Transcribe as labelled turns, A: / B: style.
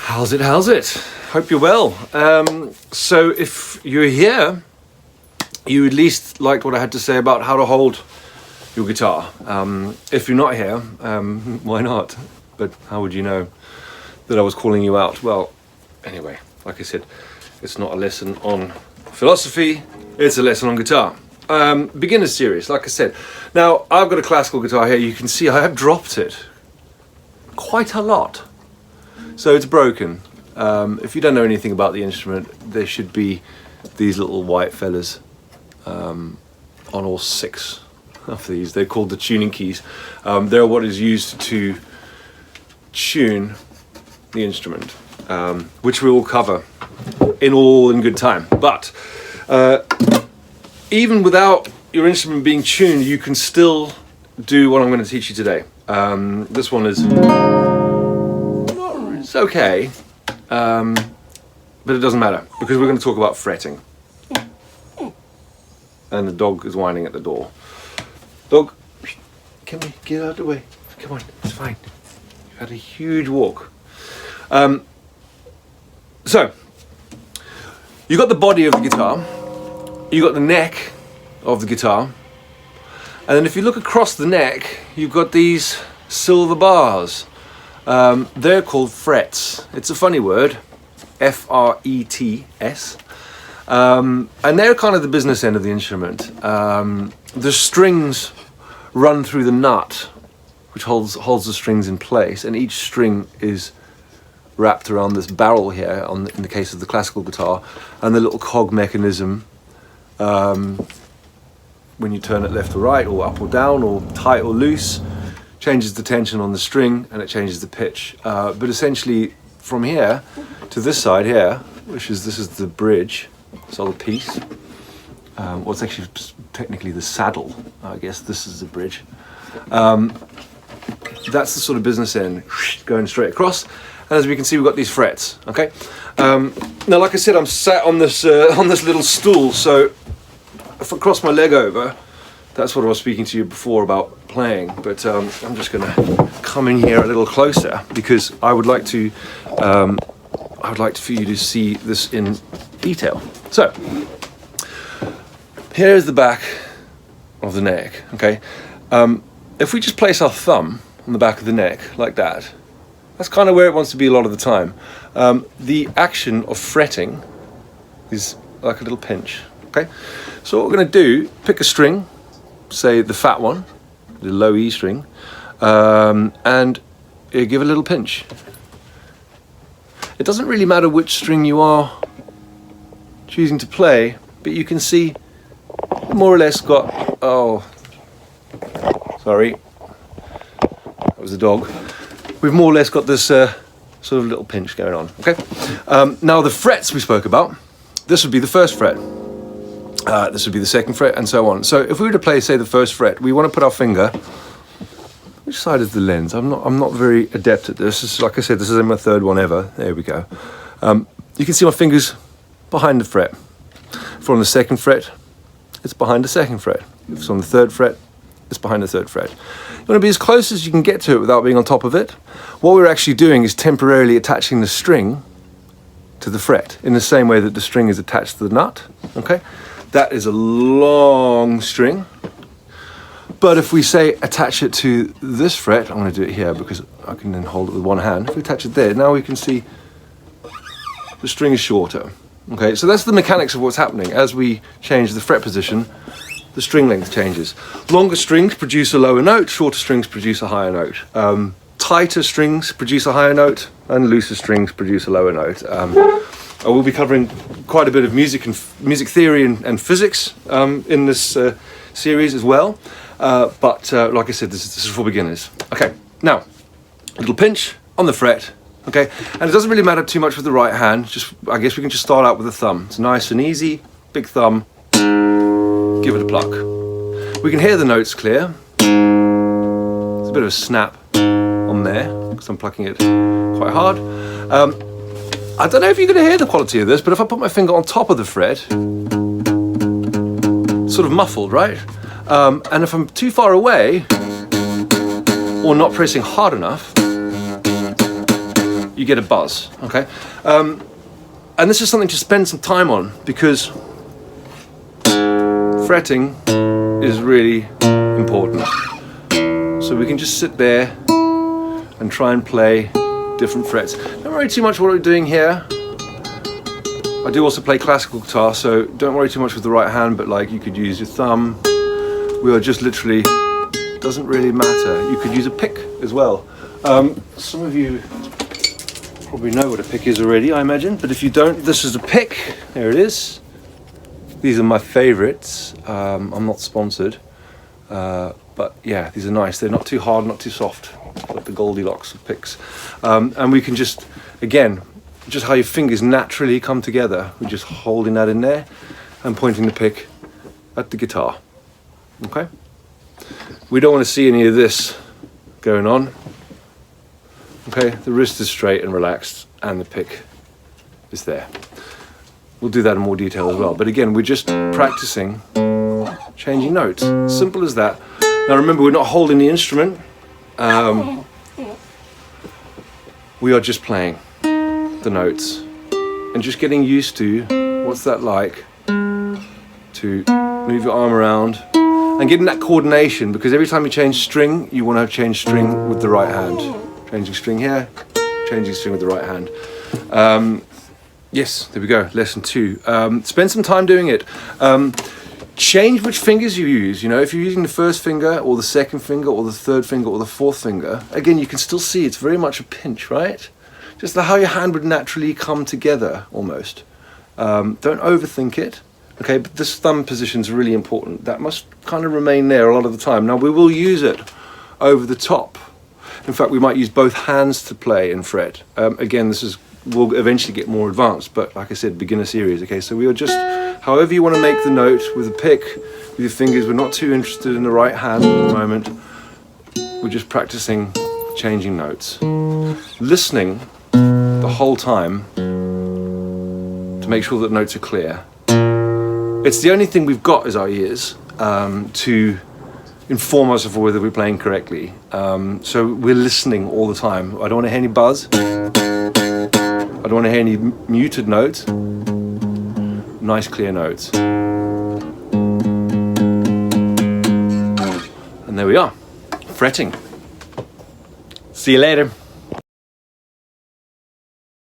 A: How's it? Hope you're well. So if you're here, you at least liked what I had to say about how to hold your guitar. If you're not here, why not? But how would you know that I was calling you out? Well, anyway, like I said, it's not a lesson on philosophy, it's a lesson on guitar. Beginner series, like I said. Now, I've got a classical guitar here. You can see I have dropped it quite a lot. So it's broken. If you don't know anything about the instrument, there should be these little white fellas on all 6 of these. They're called the tuning keys. They're what is used to tune the instrument, which we will cover in good time. But even without your instrument being tuned, you can still do what I'm going to teach you today. This one is... It's okay, but it doesn't matter because we're going to talk about fretting. And the dog is whining at the door. Dog, can we get out of the way? Come on, it's fine. You've had a huge walk. So, you got the body of the guitar, you got the neck of the guitar, and then if you look across the neck, you've got these silver bars. They're called frets. It's a funny word, F-R-E-T-S, and they're kind of the business end of the instrument. The strings run through the nut, which holds the strings in place, and each string is wrapped around this barrel here, in the case of the classical guitar, and the little cog mechanism, when you turn it left or right, or up or down, or tight or loose, changes the tension on the string and it changes the pitch. But essentially from here to this side here, this is the bridge, solid piece. Well, it's actually technically the saddle. I guess this is the bridge. That's the sort of business end, going straight across. And as we can see, we've got these frets. Okay. Now, like I said, I'm sat on this little stool. So if I cross my leg over, that's what I was speaking to you before about playing, but I'm just going to come in here a little closer because I would like for you to see this in detail. So here's the back of the neck. Okay, if we just place our thumb on the back of the neck like that, that's kind of where it wants to be a lot of the time. The action of fretting is like a little pinch. Okay, so what we're going to do, pick a string, say the fat one, the low E string, and give a little pinch. It doesn't really matter which string you are choosing to play, but you can see more or less got, sorry, that was the dog. We've more or less got this sort of little pinch going on, okay? Now the frets we spoke about, this would be the first fret. This would be the second fret, and so on. So if we were to play, say, the first fret, we want to put our finger. Which side is the lens? I'm not very adept at this. This is, like I said, this is my 3rd one ever. There we go. You can see my fingers behind the fret. If we're on the 2nd fret, it's behind the 2nd fret. If it's on the 3rd fret, it's behind the 3rd fret. You want to be as close as you can get to it without being on top of it. What we're actually doing is temporarily attaching the string to the fret in the same way that the string is attached to the nut. Okay. That is a long string, but if we say attach it to this fret, I'm going to do it here because I can then hold it with one hand. If we attach it there, now we can see the string is shorter. Okay, so that's the mechanics of what's happening. As we change the fret position, the string length changes. Longer strings produce a lower note, shorter strings produce a higher note. Tighter strings produce a higher note, and looser strings produce a lower note. I will be covering quite a bit of music theory and physics in this series as well. But like I said, this is for beginners. Okay, now, a little pinch on the fret. Okay, and it doesn't really matter too much with the right hand. I guess we can just start out with the thumb. It's nice and easy, big thumb. Give it a pluck. We can hear the notes clear. There's a bit of a snap on there because I'm plucking it quite hard. I don't know if you're going to hear the quality of this, but if I put my finger on top of the fret, sort of muffled, right? And if I'm too far away or not pressing hard enough, you get a buzz, okay? And this is something to spend some time on, because fretting is really important. So we can just sit there and try and play different frets. Don't worry too much what we're doing here. I do also play classical guitar, so don't worry too much with the right hand, but like you could use your thumb. We are just literally, doesn't really matter. You could use a pick as well. Some of you probably know what a pick is already, I imagine, but if you don't, this is a pick. There it is. These are my favorites. I'm not sponsored, but yeah, these are nice. They're not too hard, not too soft, like the Goldilocks of picks. And we can just, again, just how your fingers naturally come together. We're just holding that in there and pointing the pick at the guitar, okay? We don't want to see any of this going on. Okay, the wrist is straight and relaxed and the pick is there. We'll do that in more detail as well. But again, we're just practicing changing notes. Simple as that. Now remember, we're not holding the instrument. We are just playing the notes and just getting used to what's that like to move your arm around and getting that coordination, because every time you change string, you want to change string with the right hand. Changing string here, changing string with the right hand. Yes, there we go, lesson 2. Spend some time doing it. Change which fingers you use. You know, if you're using the first finger or the second finger or the third finger or the fourth finger, again, you can still see it's very much a pinch, right? Just how your hand would naturally come together almost. Don't overthink it. Okay, but this thumb position is really important. That must kind of remain there a lot of the time. Now we will use it over the top. In fact, we might use both hands to play and fret. Again, we'll eventually get more advanced, but like I said, beginner series. Okay, so we are just, however you want to make the note with a pick, with your fingers. We're not too interested in the right hand at the moment. We're just practicing changing notes. Listening the whole time to make sure that notes are clear. It's the only thing we've got is our ears to inform us of whether we're playing correctly. So we're listening all the time. I don't want to hear any buzz. I don't want to hear any muted notes. Nice clear notes. And there we are, fretting. See you later.